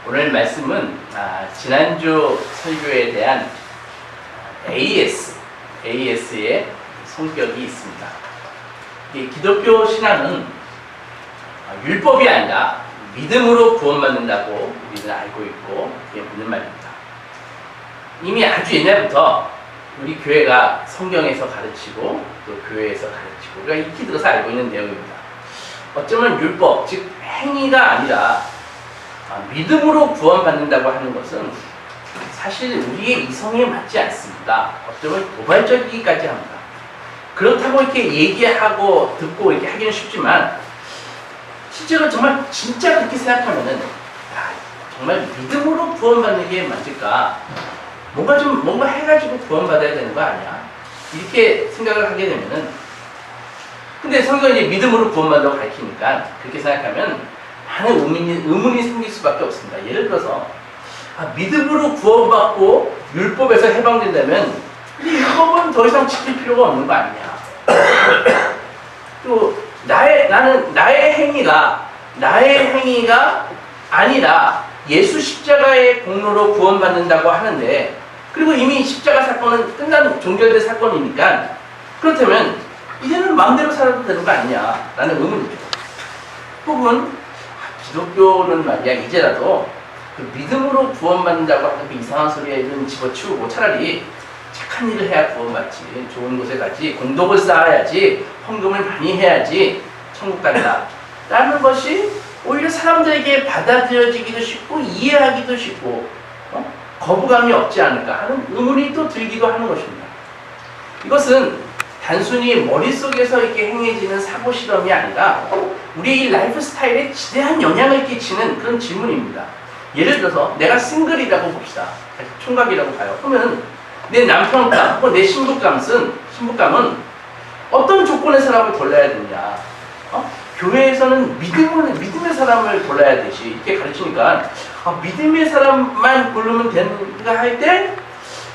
오늘 말씀은 지난주 설교에 대한 AS의 성격이 있습니다. 기독교 신앙은 율법이 아니라 믿음으로 구원받는다고 우리는 알고 있고 그게 맞는 말입니다. 이미 아주 옛날부터 우리 교회가 성경에서 가르치고 또 교회에서 가르치고 우리가 익히 들어서 알고 있는 내용입니다. 어쩌면 율법, 즉 행위가 아니라 믿음으로 구원받는다고 하는 것은 사실 우리의 이성에 맞지 않습니다. 어쩌면 도발적이기까지 합니다. 그렇다고 이렇게 얘기하고 듣고 이렇게 하기는 쉽지만 실제로 정말 진짜 그렇게 생각하면은 정말 믿음으로 구원받는 게 맞을까? 뭔가 해가지고 구원받아야 되는 거 아니야? 이렇게 생각을 하게 되면은 근데 성경이 믿음으로 구원받는다고 가르치니까 그렇게 생각하면 많은 의문이 생길 수밖에 없습니다. 예를 들어서 믿음으로 구원받고 율법에서 해방된다면 율법은 더 이상 지킬 필요가 없는 거 아니냐? 또 나의 행위가 아니라 예수 십자가의 공로로 구원받는다고 하는데 그리고 이미 십자가 사건은 끝난 종결된 사건이니까 그렇다면 이제는 마음대로 살아도 되는 거 아니냐? 라는 의문이죠. 혹은 기독교는 말이야 이제라도 그 믿음으로 구원받는다고 하는 그 이상한 소리에 좀 집어치우고 차라리 착한 일을 해야 구원받지, 좋은 곳에 가지, 공덕을 쌓아야지, 헌금을 많이 해야지 천국 간다 라는 것이 오히려 사람들에게 받아들여지기도 쉽고 이해하기도 쉽고 거부감이 없지 않을까 하는 의문이 또 들기도 하는 것입니다. 이것은 단순히 머릿속에서 이렇게 행해지는 사고 실험이 아니라 우리의 이 라이프 스타일에 지대한 영향을 끼치는 그런 질문입니다. 예를 들어서 내가 싱글이라고 봅시다. 총각이라고 봐요. 그러면 내 남편감 혹은 내 신부감은 어떤 조건의 사람을 골라야 되냐? 교회에서는 믿음의 사람을 골라야 되지 이렇게 가르치니까 믿음의 사람만 고르면 되는가 할 때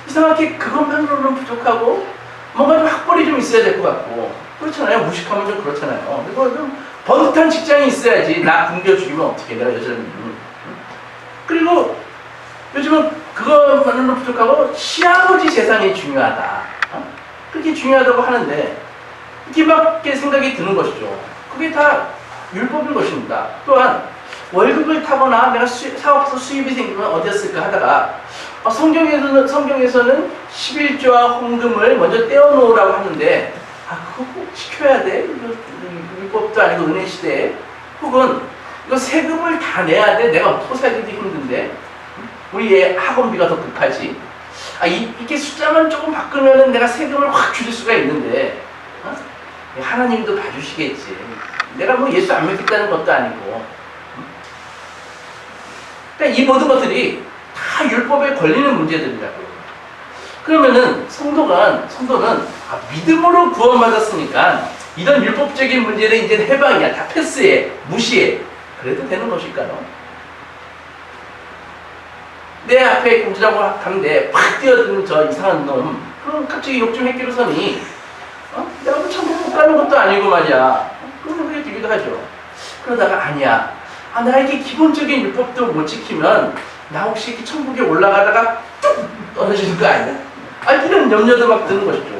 이상하게 그것만으로는 부족하고 뭔가 좀 학벌이 좀 있어야 될 것 같고 그렇잖아요. 무식하면 좀 그렇잖아요. 그리고 좀 번듯한 직장이 있어야지 나 굶겨 죽이면 어떻게 내가 여자는 그리고 요즘은 그것만으로 부족하고 시아버지 재산이 중요하다. 그렇게 중요하다고 하는데 이렇게밖에 생각이 드는 것이죠. 그게 다 율법인 것입니다. 또한 월급을 타거나 내가 사업에서 수입이 생기면 어디였을까 하다가 성경에서는 11조와 헌금을 먼저 떼어놓으라고 하는데 그거 꼭 지켜야 돼? 율법도 아니고 은혜 시대에 혹은 이거 세금을 다 내야 돼? 내가 먹고 살기도 힘든데 우리 애 학원비가 더 급하지 이렇게 숫자만 조금 바꾸면 내가 세금을 확 줄일 수가 있는데 하나님도 봐주시겠지. 내가 뭐 예수 안 믿겠다는 것도 아니고 그러니까 이 모든 것들이 다 율법에 걸리는 문제들이라고요. 그러면은 성도는 믿음으로 구원받았으니까 이런 율법적인 문제는 이제 해방이야. 다 패스해. 무시해. 그래도 되는 것일까요? 내 앞에 공주라고 하는데 팍 뛰어드는 저 이상한 놈 그럼 갑자기 욕 좀 했기로서니 내가 뭐 천국 못 가는 것도 아니고 말이야. 그런 생각이 들기도 하죠. 그러다가 아니야. 나 이렇게 기본적인 율법도 못 지키면 나 혹시 이렇게 천국에 올라가다가 뚝 떨어지는 거 아니야? 이런 염려도 막 드는 것이죠.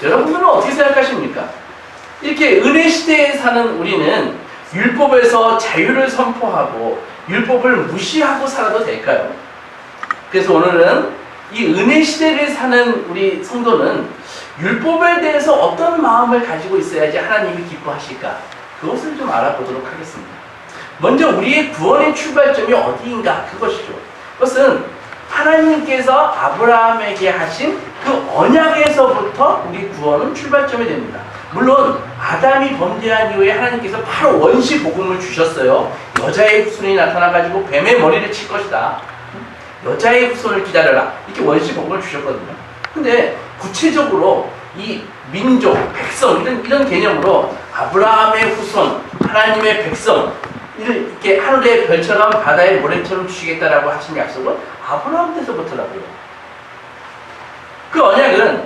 여러분들은 어떻게 생각하십니까? 이렇게 은혜 시대에 사는 우리는 율법에서 자유를 선포하고 율법을 무시하고 살아도 될까요? 그래서 오늘은 이 은혜 시대를 사는 우리 성도는 율법에 대해서 어떤 마음을 가지고 있어야지 하나님이 기뻐하실까? 그것을 좀 알아보도록 하겠습니다. 먼저 우리의 구원의 출발점이 어디인가? 그것이죠. 그것은 하나님께서 아브라함에게 하신 그 언약에서부터 우리 구원은 출발점이 됩니다. 물론 아담이 범죄한 이후에 하나님께서 바로 원시 복음을 주셨어요. 여자의 후손이 나타나가지고 뱀의 머리를 칠 것이다. 여자의 후손을 기다려라. 이렇게 원시 복음을 주셨거든요. 근데 구체적으로 이 민족, 백성 이런 개념으로 아브라함의 후손, 하나님의 백성 이렇게 하늘의 별처럼 바다의 모래처럼 주시겠다라고 하신 약속은 아브라함 때서부터라고요. 그 언약은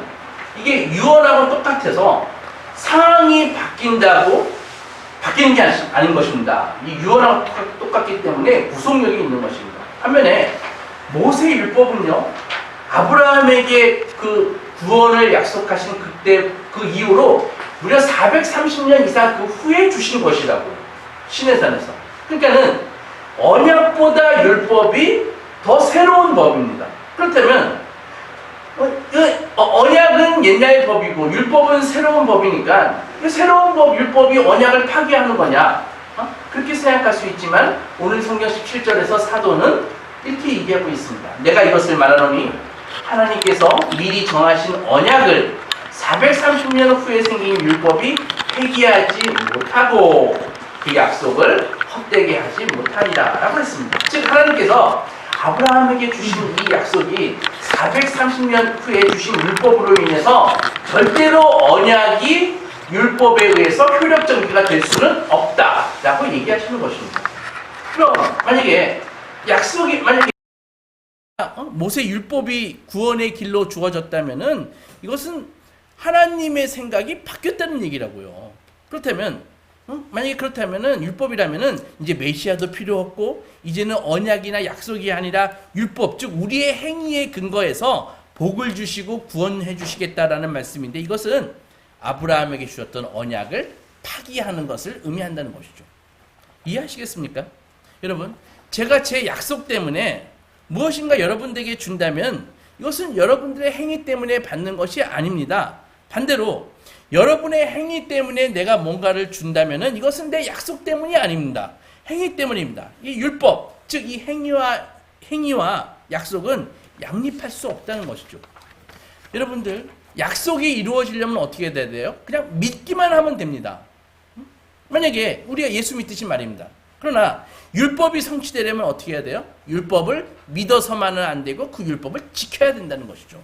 이게 유언하고 똑같아서 상황이 바뀐다고 바뀌는 게 아닌 것입니다. 이 유언하고 똑같기 때문에 구속력이 있는 것입니다. 반면에 모세 율법은요, 아브라함에게 그 구원을 약속하신 그때 그 이후로 무려 430년 이상 그 후에 주신 것이라고, 시내산에서. 그러니까는 언약보다 율법이 더 새로운 법입니다. 그렇다면 언약은 옛날 법이고 율법은 새로운 법이니까 새로운 법, 율법이 언약을 파기하는 거냐? 그렇게 생각할 수 있지만 오늘 성경 17절에서 사도는 이렇게 얘기하고 있습니다. 내가 이것을 말하노니 하나님께서 미리 정하신 언약을 430년 후에 생긴 율법이 폐기하지 못하고 그 약속을 헛되게 하지 못하리라 라고 했습니다. 즉 하나님께서 아브라함에게 주신 이 약속이 430년 후에 주신 율법으로 인해서 절대로 언약이 율법에 의해서 효력 정지가 될 수는 없다라고 얘기하시는 것입니다. 그럼 만약에 모세 율법이 구원의 길로 주어졌다면은 이것은 하나님의 생각이 바뀌었다는 얘기라고요. 그렇다면 만약에 그렇다면은 율법이라면은 이제 메시아도 필요 없고 이제는 언약이나 약속이 아니라 율법, 즉 우리의 행위에 근거해서 복을 주시고 구원해 주시겠다라는 말씀인데 이것은 아브라함에게 주셨던 언약을 파기하는 것을 의미한다는 것이죠. 이해하시겠습니까? 여러분, 제가 제 약속 때문에 무엇인가 여러분들에게 준다면 이것은 여러분들의 행위 때문에 받는 것이 아닙니다. 반대로 여러분의 행위 때문에 내가 뭔가를 준다면 이것은 내 약속 때문이 아닙니다. 행위 때문입니다. 이 율법, 즉 이 행위와 약속은 양립할 수 없다는 것이죠. 여러분들, 약속이 이루어지려면 어떻게 돼야 돼요? 그냥 믿기만 하면 됩니다. 만약에 우리가 예수 믿듯이 말입니다. 그러나 율법이 성취되려면 어떻게 해야 돼요? 율법을 믿어서만은 안 되고 그 율법을 지켜야 된다는 것이죠.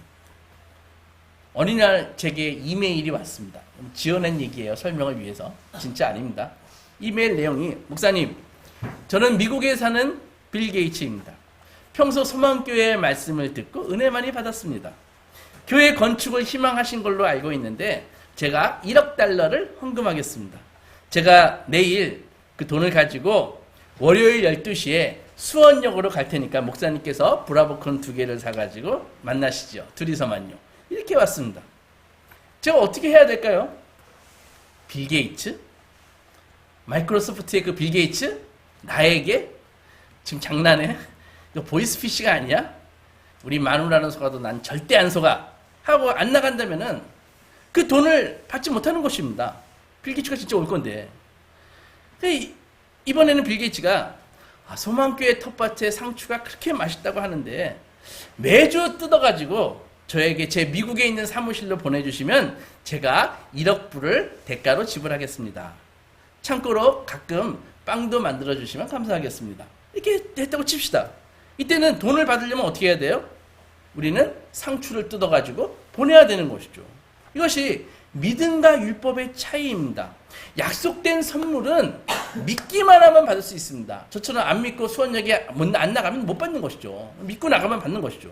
어린이날 제게 이메일이 왔습니다. 지어낸 얘기예요. 설명을 위해서. 진짜 아닙니다. 이메일 내용이 목사님, 저는 미국에 사는 빌 게이츠입니다. 평소 소망교회의 말씀을 듣고 은혜 많이 받았습니다. 교회 건축을 희망하신 걸로 알고 있는데 제가 1억 달러를 헌금하겠습니다. 제가 내일 그 돈을 가지고 월요일 12시에 수원역으로 갈 테니까 목사님께서 브라보콘 2개를 사가지고 만나시죠. 둘이서만요. 이렇게 왔습니다. 제가 어떻게 해야 될까요? 빌 게이츠? 마이크로소프트의 그 빌 게이츠? 나에게? 지금 장난해? 이거 보이스피싱가 아니야? 우리 마누라는 속아도 난 절대 안 속아 하고 안 나간다면은 그 돈을 받지 못하는 것입니다. 빌 게이츠가 진짜 올 건데. 이번에는 빌 게이츠가 소망교회 텃밭의 상추가 그렇게 맛있다고 하는데 매주 뜯어가지고 저에게 제 미국에 있는 사무실로 보내주시면 제가 1억 불을 대가로 지불하겠습니다. 참고로 가끔 빵도 만들어주시면 감사하겠습니다. 이렇게 했다고 칩시다. 이때는 돈을 받으려면 어떻게 해야 돼요? 우리는 상추를 뜯어가지고 보내야 되는 것이죠. 이것이 믿음과 율법의 차이입니다. 약속된 선물은 믿기만 하면 받을 수 있습니다. 저처럼 안 믿고 수원역에 안 나가면 못 받는 것이죠. 믿고 나가면 받는 것이죠.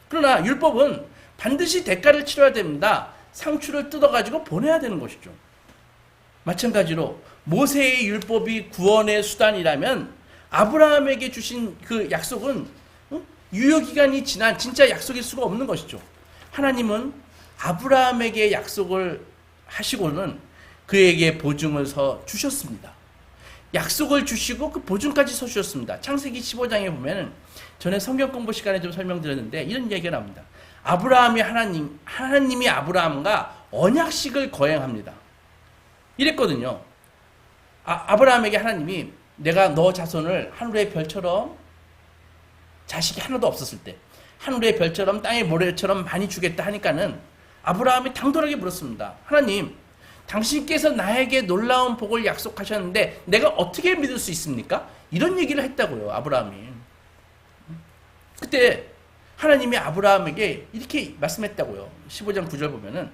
그러나 율법은 반드시 대가를 치러야 됩니다. 상추를 뜯어가지고 보내야 되는 것이죠. 마찬가지로 모세의 율법이 구원의 수단이라면 아브라함에게 주신 그 약속은 유효기간이 지난 진짜 약속일 수가 없는 것이죠. 하나님은 아브라함에게 약속을 하시고는 그에게 보증을 주셨습니다. 약속을 주시고 그 보증까지 서주셨습니다. 창세기 15장에 보면 전에 성경 공부 시간에 좀 설명드렸는데 이런 얘기가 나옵니다. 하나님이 아브라함과 언약식을 거행합니다. 이랬거든요. 아브라함에게 하나님이 내가 너 자손을 하늘의 별처럼 자식이 하나도 없었을 때 하늘의 별처럼 땅의 모래처럼 많이 주겠다 하니까는 아브라함이 당돌하게 물었습니다. 하나님, 당신께서 나에게 놀라운 복을 약속하셨는데 내가 어떻게 믿을 수 있습니까? 이런 얘기를 했다고요, 아브라함이. 그때 하나님이 아브라함에게 이렇게 말씀했다고요. 15장 9절 보면은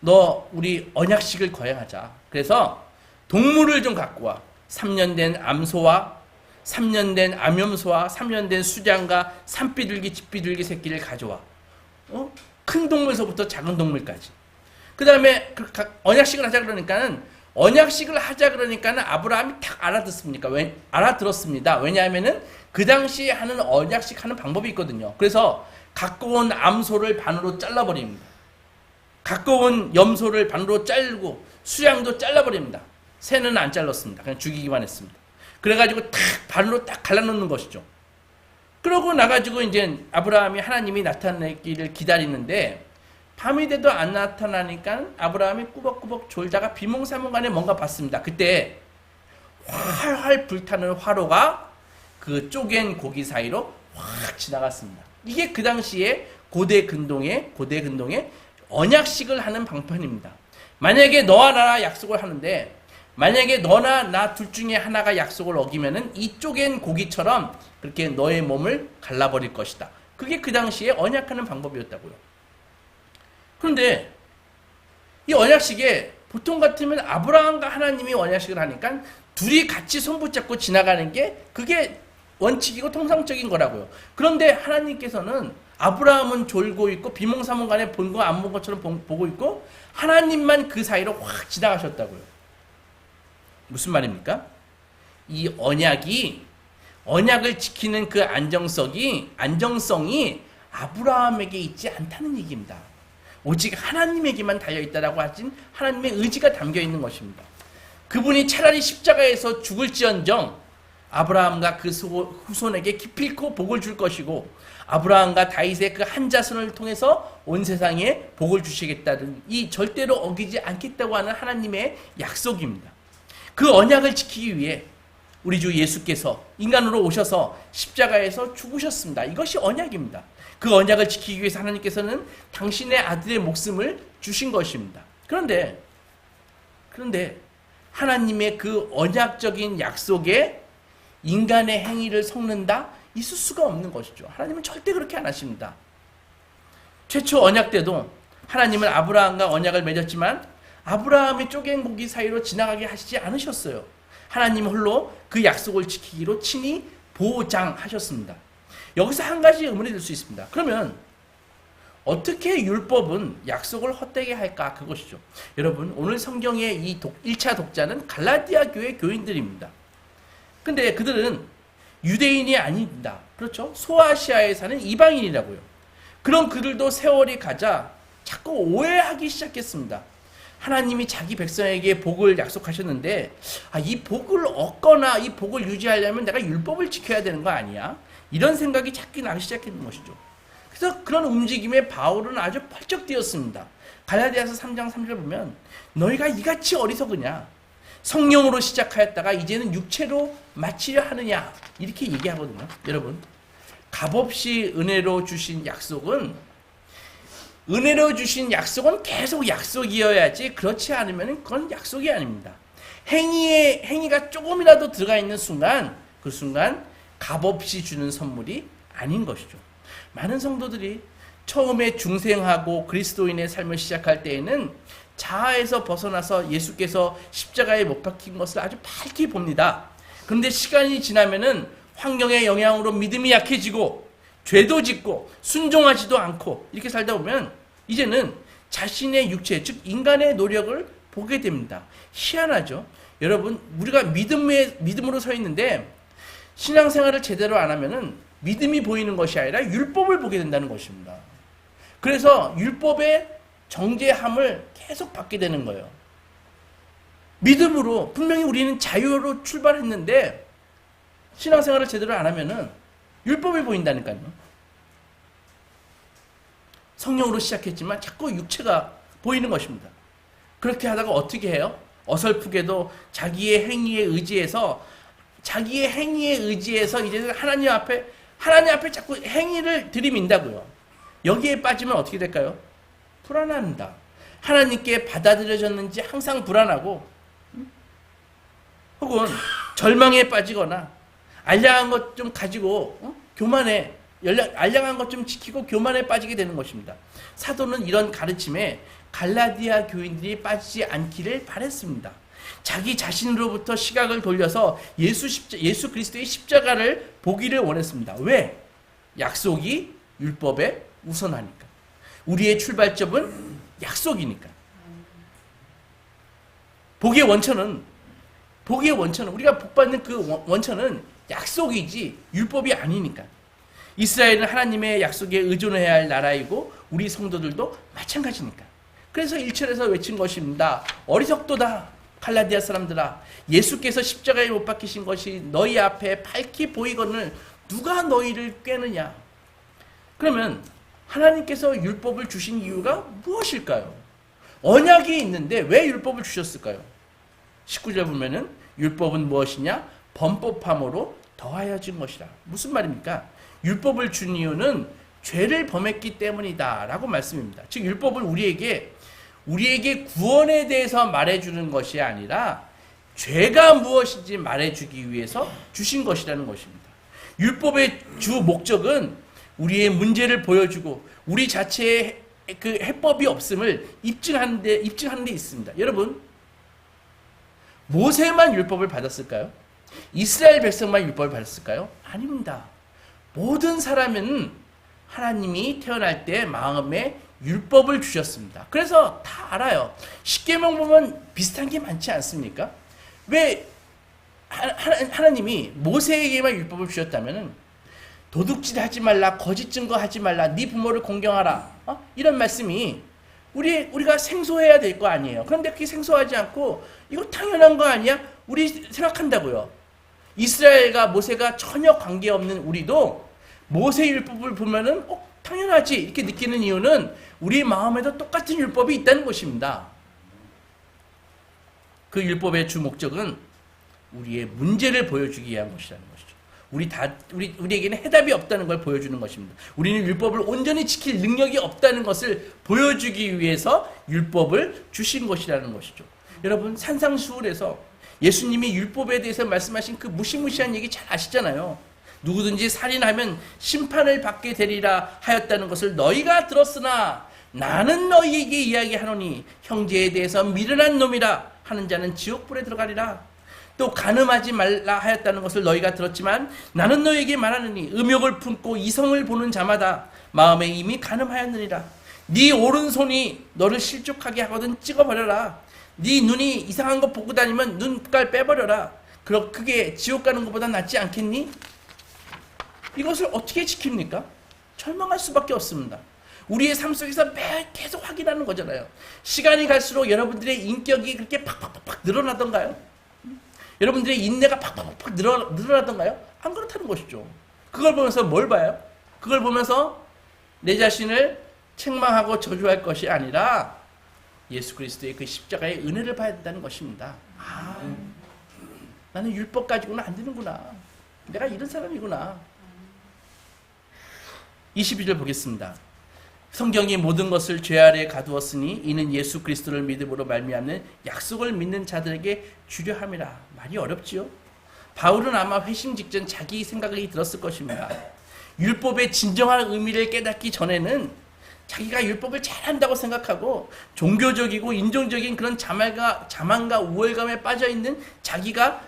너 우리 언약식을 거행하자. 그래서 동물을 좀 갖고 와. 3년 된 암소와 3년 된 암염소와 3년 된 수장과 산비둘기, 집비둘기 새끼를 가져와. 큰 동물서부터 작은 동물까지. 그 다음에 언약식을 하자 그러니까는 언약식을 하자 그러니까는 아브라함이 딱 알아듣습니까? 알아들었습니다. 왜냐하면은 그 당시에 하는 언약식 하는 방법이 있거든요. 그래서 갖고 온 암소를 반으로 잘라버립니다. 갖고 온 염소를 반으로 자르고 수양도 잘라버립니다. 새는 안 잘랐습니다. 그냥 죽이기만 했습니다. 그래가지고 딱 반으로 딱 갈라놓는 것이죠. 그러고 나가지고 이제 아브라함이 하나님이 나타나기를 기다리는데 밤이 돼도 안 나타나니까 아브라함이 꾸벅꾸벅 졸다가 비몽사몽간에 뭔가 봤습니다. 그때 활활 불타는 화로가 그 쪼갠 고기 사이로 확 지나갔습니다. 이게 그 당시에 고대 근동의 언약식을 하는 방편입니다. 만약에 너와 나라 약속을 하는데 만약에 너나 나 둘 중에 하나가 약속을 어기면은 이 쪼갠 고기처럼 그렇게 너의 몸을 갈라버릴 것이다. 그게 그 당시에 언약하는 방법이었다고요. 그런데 이 언약식에 보통 같으면 아브라함과 하나님이 언약식을 하니까 둘이 같이 손붙잡고 지나가는 게 그게 원칙이고 통상적인 거라고요. 그런데 하나님께서는 아브라함은 졸고 있고 비몽사몽간에 본 거 안 본 것처럼 보고 있고 하나님만 그 사이로 확 지나가셨다고요. 무슨 말입니까? 이 언약을 지키는 그 안정성이 아브라함에게 있지 않다는 얘기입니다. 오직 하나님에게만 달려있다라고 하신 하나님의 의지가 담겨있는 것입니다. 그분이 차라리 십자가에서 죽을지언정 아브라함과 그 후손에게 기필코 복을 줄 것이고 아브라함과 다윗의 그 한 자손을 통해서 온 세상에 복을 주시겠다는 이 절대로 어기지 않겠다고 하는 하나님의 약속입니다. 그 언약을 지키기 위해 우리 주 예수께서 인간으로 오셔서 십자가에서 죽으셨습니다. 이것이 언약입니다. 그 언약을 지키기 위해서 하나님께서는 당신의 아들의 목숨을 주신 것입니다. 그런데 하나님의 그 언약적인 약속에 인간의 행위를 섞는다? 있을 수가 없는 것이죠. 하나님은 절대 그렇게 안 하십니다. 최초 언약 때도 하나님은 아브라함과 언약을 맺었지만 아브라함이 쪼갠 고기 사이로 지나가게 하시지 않으셨어요. 하나님 홀로 그 약속을 지키기로 친히 보장하셨습니다. 여기서 한 가지 의문이 들 수 있습니다. 그러면 어떻게 율법은 약속을 헛되게 할까? 그것이죠. 여러분, 오늘 성경의 이 1차 독자는 갈라디아 교회 교인들입니다. 근데 그들은 유대인이 아닙니다. 그렇죠? 소아시아에 사는 이방인이라고요. 그런 그들도 세월이 가자 자꾸 오해하기 시작했습니다. 하나님이 자기 백성에게 복을 약속하셨는데 이 복을 얻거나 이 복을 유지하려면 내가 율법을 지켜야 되는 거 아니야? 이런 생각이 자꾸 나기 시작했는 것이죠. 그래서 그런 움직임에 바울은 아주 펄쩍 뛰었습니다. 갈라디아서 3장 3절 보면 너희가 이같이 어리석으냐? 성령으로 시작하였다가 이제는 육체로 마치려 하느냐? 이렇게 얘기하거든요. 여러분, 값없이 은혜로 주신 약속은 계속 약속이어야지 그렇지 않으면 그건 약속이 아닙니다. 행위가 조금이라도 들어가 있는 순간 그 순간 값없이 주는 선물이 아닌 것이죠. 많은 성도들이 처음에 중생하고 그리스도인의 삶을 시작할 때에는 자아에서 벗어나서 예수께서 십자가에 못 박힌 것을 아주 밝게 봅니다. 그런데 시간이 지나면은 환경의 영향으로 믿음이 약해지고 죄도 짓고 순종하지도 않고 이렇게 살다 보면 이제는 자신의 육체, 즉 인간의 노력을 보게 됩니다. 희한하죠? 여러분, 우리가 믿음으로 서 있는데 신앙생활을 제대로 안 하면은 믿음이 보이는 것이 아니라 율법을 보게 된다는 것입니다. 그래서 율법의 정죄함을 계속 받게 되는 거예요. 믿음으로 분명히 우리는 자유로 출발했는데 신앙생활을 제대로 안 하면은 율법이 보인다니까요. 성령으로 시작했지만 자꾸 육체가 보이는 것입니다. 그렇게 하다가 어떻게 해요? 어설프게도 자기의 행위에 의지해서 이제는 하나님 앞에 자꾸 행위를 들이민다고요. 여기에 빠지면 어떻게 될까요? 불안합니다. 하나님께 받아들여졌는지 항상 불안하고 혹은 절망에 빠지거나 알량한 것 좀 가지고 알량한 것 좀 지키고 교만에 빠지게 되는 것입니다. 사도는 이런 가르침에 갈라디아 교인들이 빠지지 않기를 바랬습니다. 자기 자신으로부터 시각을 돌려서 예수 그리스도의 십자가를 보기를 원했습니다. 왜? 약속이 율법에 우선하니까. 우리의 출발점은 약속이니까. 복의 원천은 우리가 복받는 그 원천은 약속이지 율법이 아니니까. 이스라엘은 하나님의 약속에 의존해야 할 나라이고 우리 성도들도 마찬가지니까. 그래서 1절에서 외친 것입니다. 어리석도다 갈라디아 사람들아, 예수께서 십자가에 못 박히신 것이 너희 앞에 밝히 보이거늘 누가 너희를 꾀느냐. 그러면 하나님께서 율법을 주신 이유가 무엇일까요? 언약이 있는데 왜 율법을 주셨을까요? 19절 보면은 율법은 무엇이냐? 범법함으로 더하여진 것이라. 무슨 말입니까? 율법을 준 이유는 죄를 범했기 때문이다 라고 말씀입니다. 즉 율법을 우리에게 구원에 대해서 말해주는 것이 아니라 죄가 무엇인지 말해주기 위해서 주신 것이라는 것입니다. 율법의 주 목적은 우리의 문제를 보여주고 우리 자체의 그 해법이 없음을 입증하는 데 있습니다. 여러분, 모세만 율법을 받았을까요? 이스라엘 백성만 율법을 받았을까요? 아닙니다. 모든 사람은 하나님이 태어날 때 마음에 율법을 주셨습니다. 그래서 다 알아요. 십계명 보면 비슷한 게 많지 않습니까? 왜 하나님이 모세에게만 율법을 주셨다면 도둑질 하지 말라, 거짓 증거하지 말라, 네 부모를 공경하라, 이런 말씀이 우리가 생소해야 될 거 아니에요. 그런데 그게 생소하지 않고 이거 당연한 거 아니야? 우리 생각한다고요. 이스라엘과 모세가 전혀 관계없는 우리도 모세 율법을 보면은 당연하지 이렇게 느끼는 이유는 우리 마음에도 똑같은 율법이 있다는 것입니다. 그 율법의 주 목적은 우리의 문제를 보여주기 위한 것이라는 것이죠. 우리에게는 해답이 없다는 걸 보여주는 것입니다. 우리는 율법을 온전히 지킬 능력이 없다는 것을 보여주기 위해서 율법을 주신 것이라는 것이죠. 여러분, 산상수훈에서 예수님이 율법에 대해서 말씀하신 그 무시무시한 얘기 잘 아시잖아요. 누구든지 살인하면 심판을 받게 되리라 하였다는 것을 너희가 들었으나 나는 너희에게 이야기하노니 형제에 대해서 미련한 놈이라 하는 자는 지옥불에 들어가리라. 또 간음하지 말라 하였다는 것을 너희가 들었지만 나는 너희에게 말하느니 음욕을 품고 이성을 보는 자마다 마음에 이미 간음하였느니라. 네 오른손이 너를 실족하게 하거든 찍어버려라. 네 눈이 이상한 거 보고 다니면 눈깔 빼버려라. 그게 지옥 가는 것보다 낫지 않겠니? 이것을 어떻게 지킵니까? 절망할 수밖에 없습니다. 우리의 삶 속에서 매일 계속 확인하는 거잖아요. 시간이 갈수록 여러분들의 인격이 그렇게 팍팍팍 늘어나던가요? 여러분들의 인내가 팍팍팍 늘어나던가요? 안 그렇다는 것이죠. 그걸 보면서 뭘 봐요? 그걸 보면서 내 자신을 책망하고 저주할 것이 아니라 예수 그리스도의 그 십자가의 은혜를 봐야 된다는 것입니다. 나는 율법 가지고는 안 되는구나. 내가 이런 사람이구나. 22절 보겠습니다. 성경이 모든 것을 죄 아래 가두었으니 이는 예수 그리스도를 믿음으로 말미암는 약속을 믿는 자들에게 주려 함이라. 말이 어렵지요? 바울은 아마 회심 직전 자기 생각이 들었을 것입니다. 율법의 진정한 의미를 깨닫기 전에는 자기가 율법을 잘한다고 생각하고 종교적이고 인종적인 그런 자만과 우월감에 빠져있는 자기가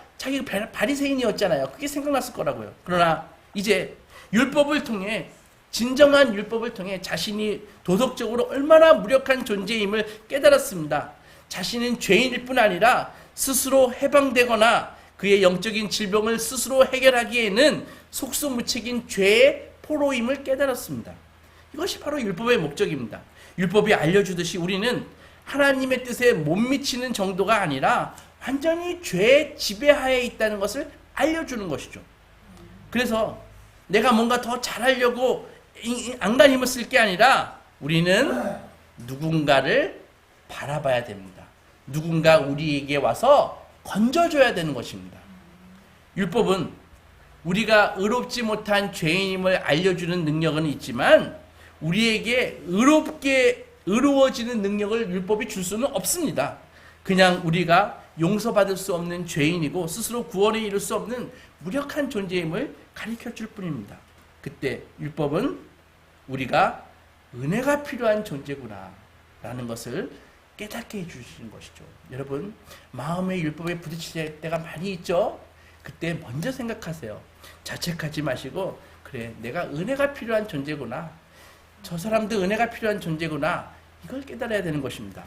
바리새인이었잖아요. 그게 생각났을 거라고요. 그러나 이제 율법을 통해 진정한 율법을 통해 자신이 도덕적으로 얼마나 무력한 존재임을 깨달았습니다. 자신은 죄인일 뿐 아니라 스스로 해방되거나 그의 영적인 질병을 스스로 해결하기에는 속수무책인 죄의 포로임을 깨달았습니다. 이것이 바로 율법의 목적입니다. 율법이 알려주듯이 우리는 하나님의 뜻에 못 미치는 정도가 아니라 완전히 죄의 지배하에 있다는 것을 알려주는 것이죠. 그래서 내가 뭔가 더 잘하려고 안간 힘을 쓸 게 아니라 우리는 누군가를 바라봐야 됩니다. 누군가 우리에게 와서 건져줘야 되는 것입니다. 율법은 우리가 의롭지 못한 죄인임을 알려주는 능력은 있지만 우리에게 의로워지는 능력을 율법이 줄 수는 없습니다. 그냥 우리가 용서받을 수 없는 죄인이고 스스로 구원에 이를 수 없는 무력한 존재임을 가르쳐줄 뿐입니다. 그때 율법은 우리가 은혜가 필요한 존재구나 라는 것을 깨닫게 해주시는 것이죠. 여러분, 마음의 율법에 부딪힐 때가 많이 있죠? 그때 먼저 생각하세요. 자책하지 마시고, 그래, 내가 은혜가 필요한 존재구나, 저 사람도 은혜가 필요한 존재구나, 이걸 깨달아야 되는 것입니다.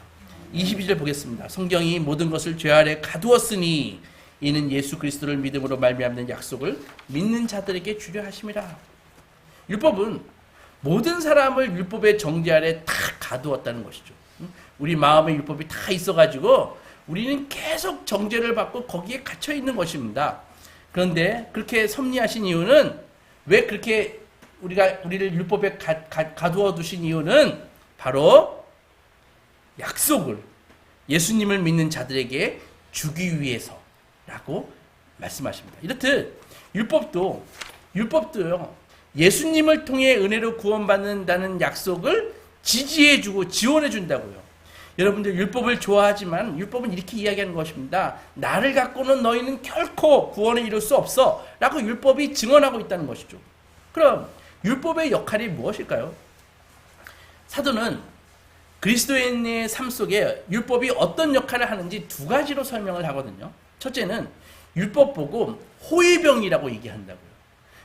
22절 보겠습니다. 성경이 모든 것을 죄 아래 가두었으니 이는 예수 그리스도를 믿음으로 말미암는 약속을 믿는 자들에게 주려 하심이라. 율법은 모든 사람을 율법의 정죄 아래 다 가두었다는 것이죠. 우리 마음에 율법이 다 있어가지고 우리는 계속 정죄를 받고 거기에 갇혀 있는 것입니다. 그런데 그렇게 섭리하신 이유는, 왜 그렇게 우리를 율법에 가두어 두신 이유는 바로 약속을 예수님을 믿는 자들에게 주기 위해서라고 말씀하십니다. 이렇듯 율법도요, 예수님을 통해 은혜로 구원받는다는 약속을 지지해주고 지원해준다고요. 여러분들 율법을 좋아하지만 율법은 이렇게 이야기하는 것입니다. 나를 갖고는 너희는 결코 구원을 이룰 수 없어 라고 율법이 증언하고 있다는 것이죠. 그럼 율법의 역할이 무엇일까요? 사도는 그리스도인의 삶 속에 율법이 어떤 역할을 하는지 두 가지로 설명을 하거든요. 첫째는 율법 보고 호위병이라고 얘기한다고요.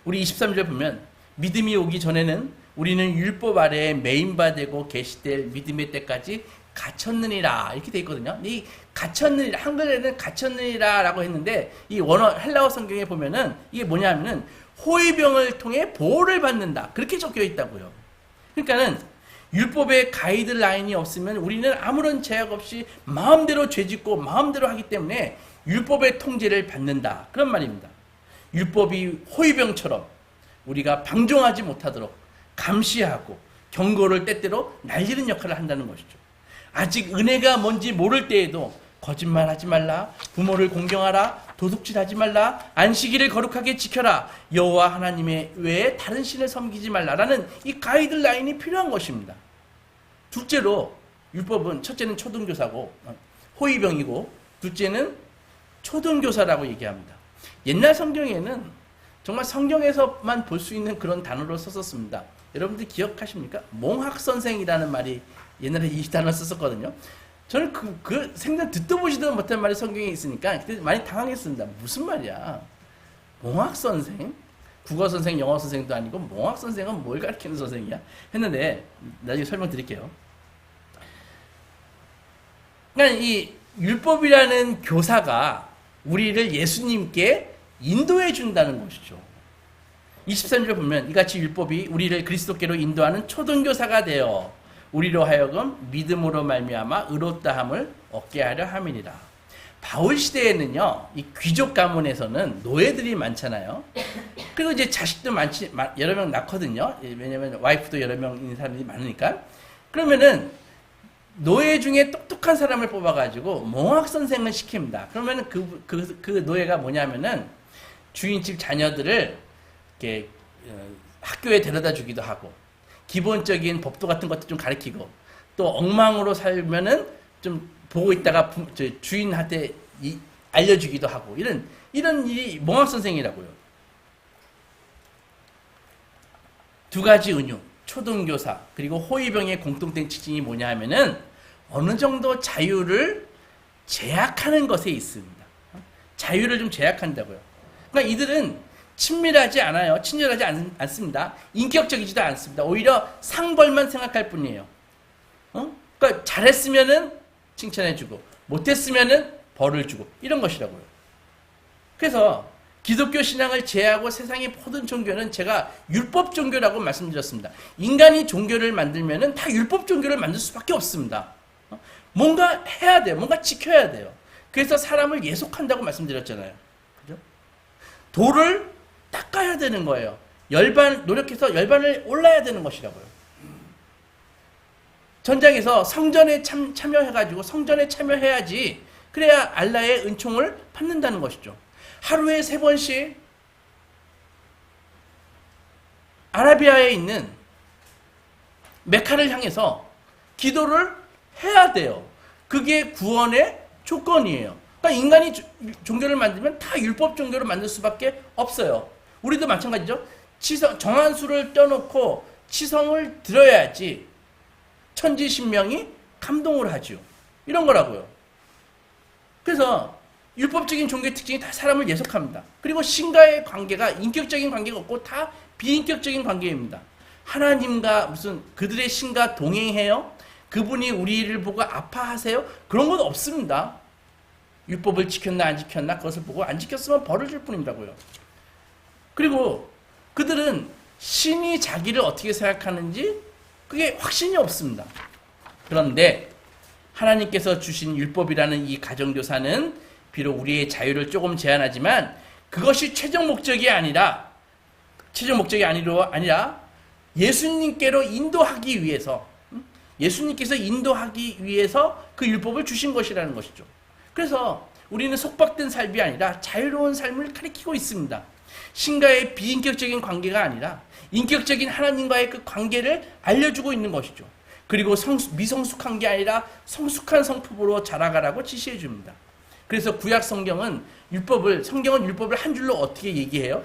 우리 23절 보면 믿음이 오기 전에는 우리는 율법 아래에 매인바되고 계시될 믿음의 때까지 갇혔느니라 이렇게 돼 있거든요. 이 갇혔느니라, 한글에는 갇혔느니라 라고 했는데 이 원어 헬라어 성경에 보면은 이게 뭐냐면은 호위병을 통해 보호를 받는다 그렇게 적혀 있다고요. 그러니까는 율법의 가이드라인이 없으면 우리는 아무런 제약 없이 마음대로 죄짓고 마음대로 하기 때문에 율법의 통제를 받는다 그런 말입니다. 율법이 호위병처럼 우리가 방종하지 못하도록 감시하고 경고를 때때로 날리는 역할을 한다는 것이죠. 아직 은혜가 뭔지 모를 때에도 거짓말하지 말라, 부모를 공경하라, 도둑질하지 말라, 안식일을 거룩하게 지켜라, 여호와 하나님의 외에 다른 신을 섬기지 말라라는 이 가이드라인이 필요한 것입니다. 둘째로 율법은 첫째는 초등교사고 호위병이고 둘째는 초등교사라고 얘기합니다. 옛날 성경에는 정말 성경에서만 볼 수 있는 그런 단어로 썼었습니다. 여러분들 기억하십니까? 몽학선생이라는 말이 옛날에 이 단어 썼었거든요. 저는 그 생전 듣도 보지도 못한 말이 성경에 있으니까 그때 많이 당황했습니다. 무슨 말이야? 몽학선생? 국어선생, 영어선생도 아니고 몽학선생은 뭘 가르치는 선생이야? 했는데 나중에 설명드릴게요. 그러니까 이 율법이라는 교사가 우리를 예수님께 인도해 준다는 것이죠. 23절 보면 이같이 율법이 우리를 그리스도께로 인도하는 초등교사가 되어 우리로 하여금 믿음으로 말미암아 의롭다함을 얻게 하려 함이니라. 바울 시대에는요, 이 귀족 가문에서는 노예들이 많잖아요. 그리고 이제 자식도 여러 명 낳거든요. 왜냐면 와이프도 여러 명인 사람들이 많으니까. 그러면은 노예 중에 똑똑한 사람을 뽑아가지고 몽학 선생을 시킵니다. 그러면은 그 노예가 뭐냐면은 주인집 자녀들을 이렇게 학교에 데려다 주기도 하고, 기본적인 법도 같은 것도 좀 가르치고, 또 엉망으로 살면은 좀 보고 있다가 주인한테 알려주기도 하고, 이런 일이 몽학 선생이라고요. 두 가지 은유, 초등교사 그리고 호위병의 공통된 특징이 뭐냐 하면은 어느 정도 자유를 제약하는 것에 있습니다. 자유를 좀 제약한다고요. 그러니까 이들은 친밀하지 않아요. 친절하지 않습니다. 인격적이지도 않습니다. 오히려 상벌만 생각할 뿐이에요. 그러니까 잘했으면은 칭찬해주고 못했으면은 벌을 주고 이런 것이라고요. 그래서 기독교 신앙을 제외하고 세상의 모든 종교는 제가 율법 종교라고 말씀드렸습니다. 인간이 종교를 만들면은 다 율법 종교를 만들 수밖에 없습니다. 뭔가 해야 돼요. 뭔가 지켜야 돼요. 그래서 사람을 예속한다고 말씀드렸잖아요. 그죠? 돌을 닦아야 되는 거예요. 노력해서 열반을 올라야 되는 것이라고요. 전장에서 성전에 참여해가지고 성전에 참여해야지, 그래야 알라의 은총을 받는다는 것이죠. 하루에 3번씩 아라비아에 있는 메카를 향해서 기도를 해야 돼요. 그게 구원의 조건이에요. 그러니까 인간이 종교를 만들면 다 율법 종교를 만들 수밖에 없어요. 우리도 마찬가지죠. 정한 수를 떼놓고 치성을 들어야지 천지신명이 감동을 하죠. 이런 거라고요. 그래서 율법적인 종교의 특징이 다 사람을 예속합니다. 그리고 신과의 관계가 인격적인 관계가 없고 다 비인격적인 관계입니다. 하나님과 무슨 그들의 신과 동행해요? 그분이 우리를 보고 아파하세요? 그런 건 없습니다. 율법을 지켰나 안 지켰나 그것을 보고 안 지켰으면 벌을 줄 뿐이라고요. 그리고 그들은 신이 자기를 어떻게 생각하는지 그게 확신이 없습니다. 그런데 하나님께서 주신 율법이라는 이 가정교사는 비록 우리의 자유를 조금 제한하지만 그것이 최종 목적이 아니라 예수님께로 인도하기 위해서, 예수님께서 인도하기 위해서 그 율법을 주신 것이라는 것이죠. 그래서 우리는 속박된 삶이 아니라 자유로운 삶을 가리키고 있습니다. 신과의 비인격적인 관계가 아니라 인격적인 하나님과의 그 관계를 알려주고 있는 것이죠. 그리고 미성숙한 게 아니라 성숙한 성품으로 자라가라고 지시해 줍니다. 그래서 구약 성경은 율법을 한 줄로 어떻게 얘기해요?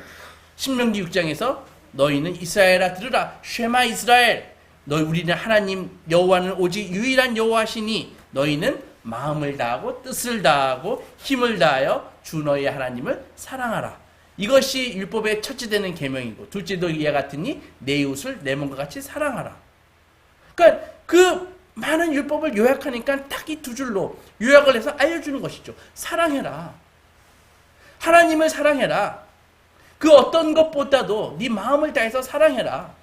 신명기 6장에서 너희는 이스라엘아 들으라 쉐마 이스라엘 우리는 하나님 여호와는 오직 유일한 여호와시니 너희는 마음을 다하고 뜻을 다하고 힘을 다하여 주 너희의 하나님을 사랑하라. 이것이 율법의 첫째 되는 계명이고 둘째도 이와 같으니 내 이웃을 내 몸과 같이 사랑하라. 그러니까 그 많은 율법을 요약하니까 딱 이 두 줄로 요약을 해서 알려주는 것이죠. 사랑해라. 하나님을 사랑해라. 그 어떤 것보다도 네 마음을 다해서 사랑해라.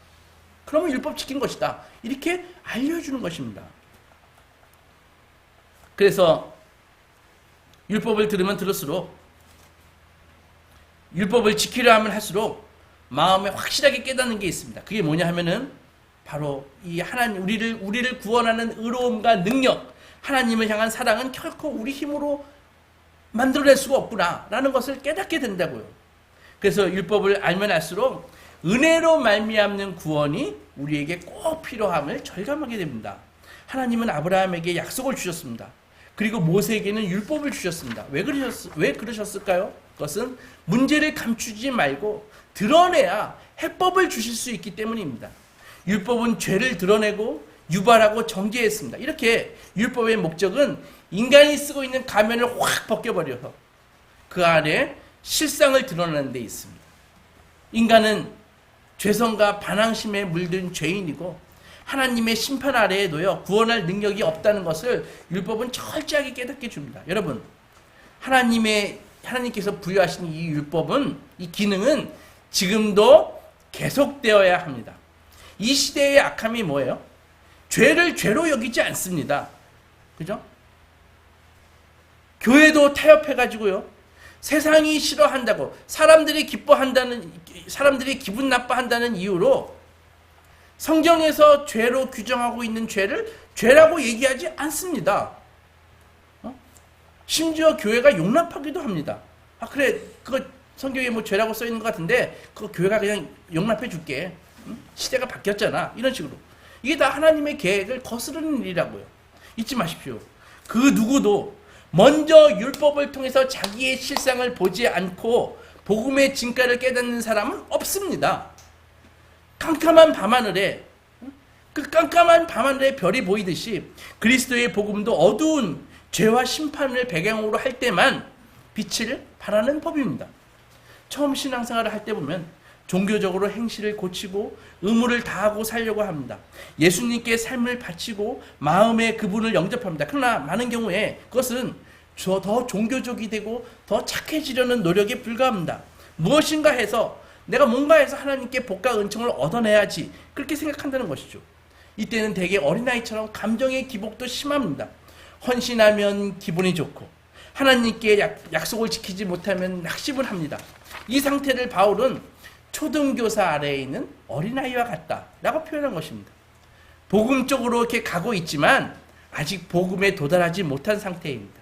그러면 율법 지킨 것이다. 이렇게 알려주는 것입니다. 그래서 율법을 들으면 들을수록 율법을 지키려 하면 할수록 마음에 확실하게 깨닫는 게 있습니다. 그게 뭐냐 하면은 바로 이 하나님 우리를 구원하는 의로움과 능력, 하나님을 향한 사랑은 결코 우리 힘으로 만들어낼 수가 없구나라는 것을 깨닫게 된다고요. 그래서 율법을 알면 알수록 은혜로 말미암는 구원이 우리에게 꼭 필요함을 절감하게 됩니다. 하나님은 아브라함에게 약속을 주셨습니다. 그리고 모세에게는 율법을 주셨습니다. 왜 그러셨을까요? 그것은 문제를 감추지 말고 드러내야 해법을 주실 수 있기 때문입니다. 율법은 죄를 드러내고 유발하고 정죄했습니다. 이렇게 율법의 목적은 인간이 쓰고 있는 가면을 확 벗겨버려서 그 안에 실상을 드러내는 데 있습니다. 인간은 죄성과 반항심에 물든 죄인이고 하나님의 심판 아래에 놓여 구원할 능력이 없다는 것을 율법은 철저하게 깨닫게 줍니다. 여러분, 하나님께서 부여하신 이 율법은, 이 기능은 지금도 계속되어야 합니다. 이 시대의 악함이 뭐예요? 죄를 죄로 여기지 않습니다. 그죠? 교회도 타협해가지고요. 세상이 싫어한다고, 사람들이 기분 나빠한다는 이유로 성경에서 죄로 규정하고 있는 죄를 죄라고 얘기하지 않습니다. 심지어 교회가 용납하기도 합니다. 아, 그래, 그거 성경에 뭐 죄라고 써 있는 것 같은데, 그거 교회가 그냥 용납해 줄게. 시대가 바뀌었잖아. 이런 식으로. 이게 다 하나님의 계획을 거스르는 일이라고요. 잊지 마십시오. 그 누구도 먼저 율법을 통해서 자기의 실상을 보지 않고 복음의 진가를 깨닫는 사람은 없습니다. 깜깜한 밤하늘에, 그 깜깜한 밤하늘에 별이 보이듯이 그리스도의 복음도 어두운 죄와 심판을 배경으로 할 때만 빛을 발하는 법입니다. 처음 신앙생활을 할 때 보면 종교적으로 행실을 고치고 의무를 다하고 살려고 합니다. 예수님께 삶을 바치고 마음의 그분을 영접합니다. 그러나 많은 경우에 그것은 더 종교적이 되고 더 착해지려는 노력에 불과합니다. 무엇인가 해서 내가 뭔가 해서 하나님께 복과 은총을 얻어내야지 그렇게 생각한다는 것이죠. 이때는 대개 어린아이처럼 감정의 기복도 심합니다. 헌신하면 기분이 좋고 하나님께 약속을 지키지 못하면 낙심을 합니다. 이 상태를 바울은 초등교사 아래에 있는 어린아이와 같다라고 표현한 것입니다. 복음 쪽으로 이렇게 가고 있지만 아직 복음에 도달하지 못한 상태입니다.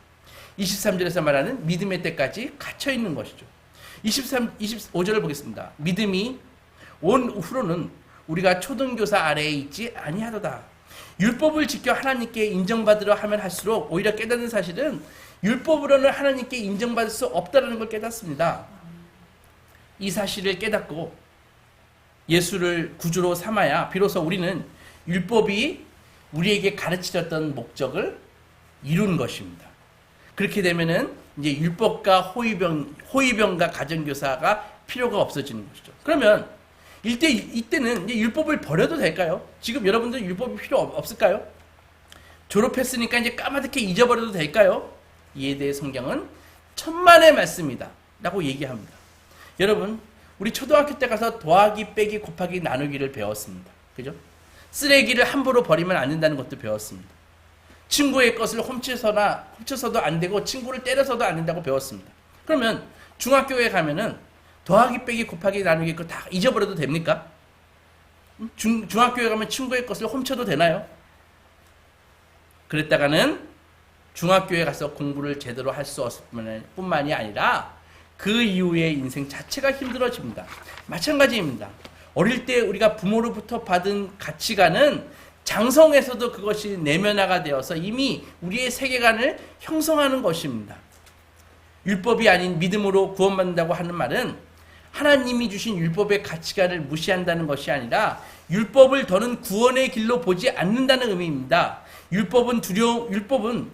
23절에서 말하는 믿음의 때까지 갇혀 있는 것이죠. 25절을 보겠습니다. 믿음이 온 후로는 우리가 초등교사 아래에 있지 아니하도다. 율법을 지켜 하나님께 인정받으려 하면 할수록 오히려 깨닫는 사실은 율법으로는 하나님께 인정받을 수 없다는 걸 깨닫습니다. 이 사실을 깨닫고 예수를 구주로 삼아야 비로소 우리는 율법이 우리에게 가르치렸던 목적을 이룬 것입니다. 그렇게 되면은 이제 율법과 호위병과 가정교사가 필요가 없어지는 것이죠. 그러면 이때는 이제 율법을 버려도 될까요? 지금 여러분들 율법이 필요 없을까요? 졸업했으니까 이제 까마득히 잊어버려도 될까요? 이에 대해 성경은 천만의 말씀이다 라고 얘기합니다. 여러분, 우리 초등학교 때 가서 더하기, 빼기, 곱하기, 나누기를 배웠습니다. 그죠? 쓰레기를 함부로 버리면 안 된다는 것도 배웠습니다. 친구의 것을 훔쳐서도 안 되고 친구를 때려서도 안 된다고 배웠습니다. 그러면 중학교에 가면은 더하기, 빼기, 곱하기, 나누기 그거 다 잊어버려도 됩니까? 중학교에 가면 친구의 것을 훔쳐도 되나요? 그랬다가는 중학교에 가서 공부를 제대로 할 수 없을 뿐만이 아니라 그 이후의 인생 자체가 힘들어집니다. 마찬가지입니다. 어릴 때 우리가 부모로부터 받은 가치관은 장성에서도 그것이 내면화가 되어서 이미 우리의 세계관을 형성하는 것입니다. 율법이 아닌 믿음으로 구원받는다고 하는 말은 하나님이 주신 율법의 가치관을 무시한다는 것이 아니라 율법을 더는 구원의 길로 보지 않는다는 의미입니다. 율법은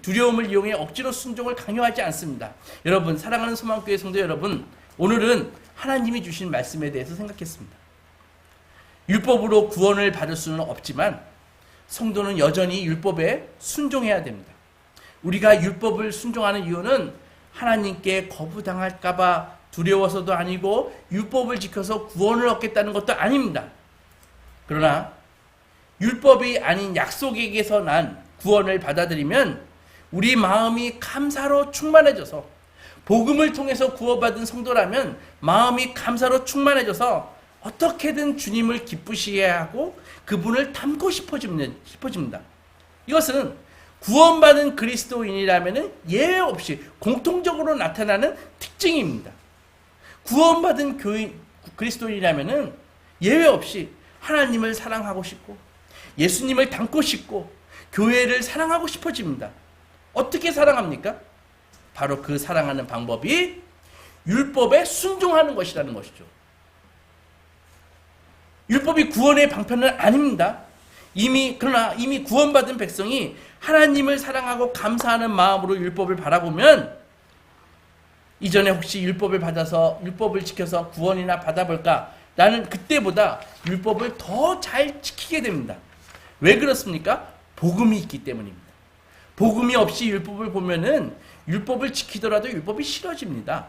두려움을 이용해 억지로 순종을 강요하지 않습니다. 여러분, 사랑하는 소망교회 성도 여러분, 오늘은 하나님이 주신 말씀에 대해서 생각했습니다. 율법으로 구원을 받을 수는 없지만 성도는 여전히 율법에 순종해야 됩니다. 우리가 율법을 순종하는 이유는 하나님께 거부당할까봐 두려워서도 아니고 율법을 지켜서 구원을 얻겠다는 것도 아닙니다. 그러나 율법이 아닌 약속에게서 난 구원을 받아들이면 우리 마음이 감사로 충만해져서, 복음을 통해서 구원받은 성도라면 마음이 감사로 충만해져서 어떻게든 주님을 기쁘시게 하고 그분을 닮고 싶어집니다. 이것은 구원받은 그리스도인이라면 예외 없이 공통적으로 나타나는 특징입니다. 구원받은 그리스도인이라면 예외 없이 하나님을 사랑하고 싶고 예수님을 닮고 싶고 교회를 사랑하고 싶어집니다. 어떻게 사랑합니까? 바로 그 사랑하는 방법이 율법에 순종하는 것이라는 것이죠. 율법이 구원의 방편은 아닙니다. 그러나 이미 구원받은 백성이 하나님을 사랑하고 감사하는 마음으로 율법을 바라보면 이전에 혹시 율법을 지켜서 구원이나 받아볼까? 나는 그때보다 율법을 더 잘 지키게 됩니다. 왜 그렇습니까? 복음이 있기 때문입니다. 복음이 없이 율법을 보면은 율법을 지키더라도 율법이 싫어집니다.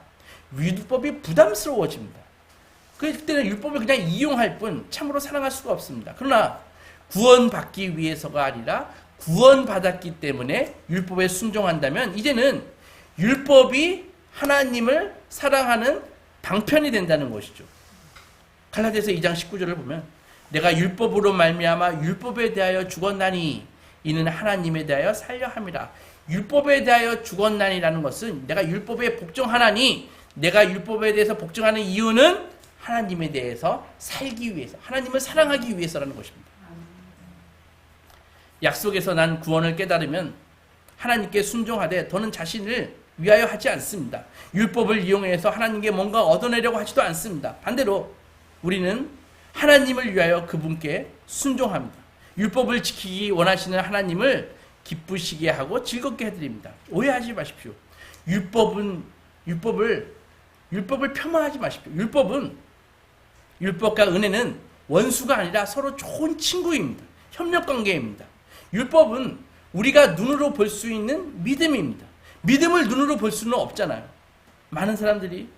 율법이 부담스러워집니다. 그때는 율법을 그냥 이용할 뿐 참으로 사랑할 수가 없습니다. 그러나 구원받기 위해서가 아니라 구원받았기 때문에 율법에 순종한다면 이제는 율법이 하나님을 사랑하는 방편이 된다는 것이죠. 갈라디아서 2장 19절을 보면 내가 율법으로 말미암아 율법에 대하여 죽었나니 이는 하나님에 대하여 살려 함이라. 율법에 대하여 죽었나니라는 것은 내가 율법에 복종하나니, 내가 율법에 대해서 복종하는 이유는 하나님에 대해서 살기 위해서, 하나님을 사랑하기 위해서라는 것입니다. 약속에서 난 구원을 깨달으면 하나님께 순종하되 더는 자신을 위하여 하지 않습니다. 율법을 이용해서 하나님께 뭔가 얻어내려고 하지도 않습니다. 반대로 우리는 하나님을 위하여 그분께 순종합니다. 율법을 지키기 원하시는 하나님을 기쁘시게 하고 즐겁게 해드립니다. 오해하지 마십시오. 율법을 폄하하지 마십시오. 율법과 은혜는 원수가 아니라 서로 좋은 친구입니다. 협력관계입니다. 율법은 우리가 눈으로 볼 수 있는 믿음입니다. 믿음을 눈으로 볼 수는 없잖아요. 많은 사람들이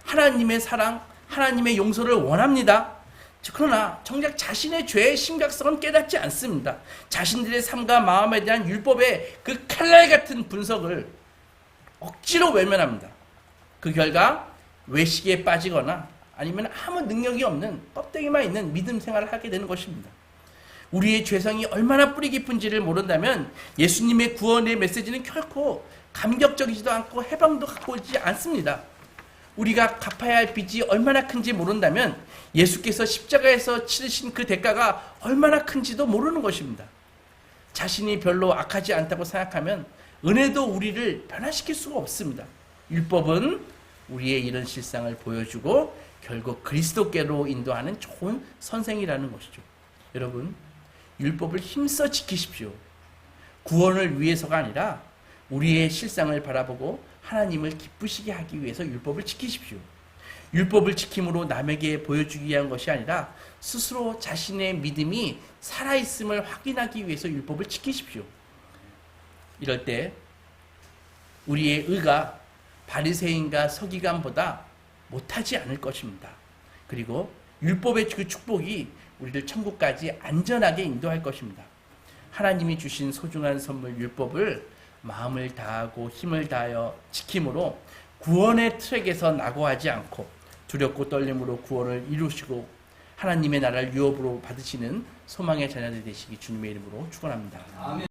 하나님의 사랑, 하나님의 용서를 원합니다. 그러나 정작 자신의 죄의 심각성은 깨닫지 않습니다. 자신들의 삶과 마음에 대한 율법의 그 칼날 같은 분석을 억지로 외면합니다. 그 결과 외식에 빠지거나 아니면 아무 능력이 없는 껍데기만 있는 믿음 생활을 하게 되는 것입니다. 우리의 죄성이 얼마나 뿌리 깊은지를 모른다면 예수님의 구원의 메시지는 결코 감격적이지도 않고 해방도 갖고 오지 않습니다. 우리가 갚아야 할 빚이 얼마나 큰지 모른다면 예수께서 십자가에서 치르신 그 대가가 얼마나 큰지도 모르는 것입니다. 자신이 별로 악하지 않다고 생각하면 은혜도 우리를 변화시킬 수가 없습니다. 율법은 우리의 이런 실상을 보여주고 결국 그리스도께로 인도하는 좋은 선생이라는 것이죠. 여러분, 율법을 힘써 지키십시오. 구원을 위해서가 아니라 우리의 실상을 바라보고 하나님을 기쁘시게 하기 위해서 율법을 지키십시오. 율법을 지킴으로 남에게 보여주기 위한 것이 아니라 스스로 자신의 믿음이 살아있음을 확인하기 위해서 율법을 지키십시오. 이럴 때 우리의 의가 바리새인과 서기관보다 못하지 않을 것입니다. 그리고 율법의 그 축복이 우리를 천국까지 안전하게 인도할 것입니다. 하나님이 주신 소중한 선물 율법을 마음을 다하고 힘을 다하여 지킴으로 구원의 트랙에서 낙오하지 않고 두렵고 떨림으로 구원을 이루시고 하나님의 나라를 유업으로 받으시는 소망의 자녀들 되시기 주님의 이름으로 축원합니다. 아멘.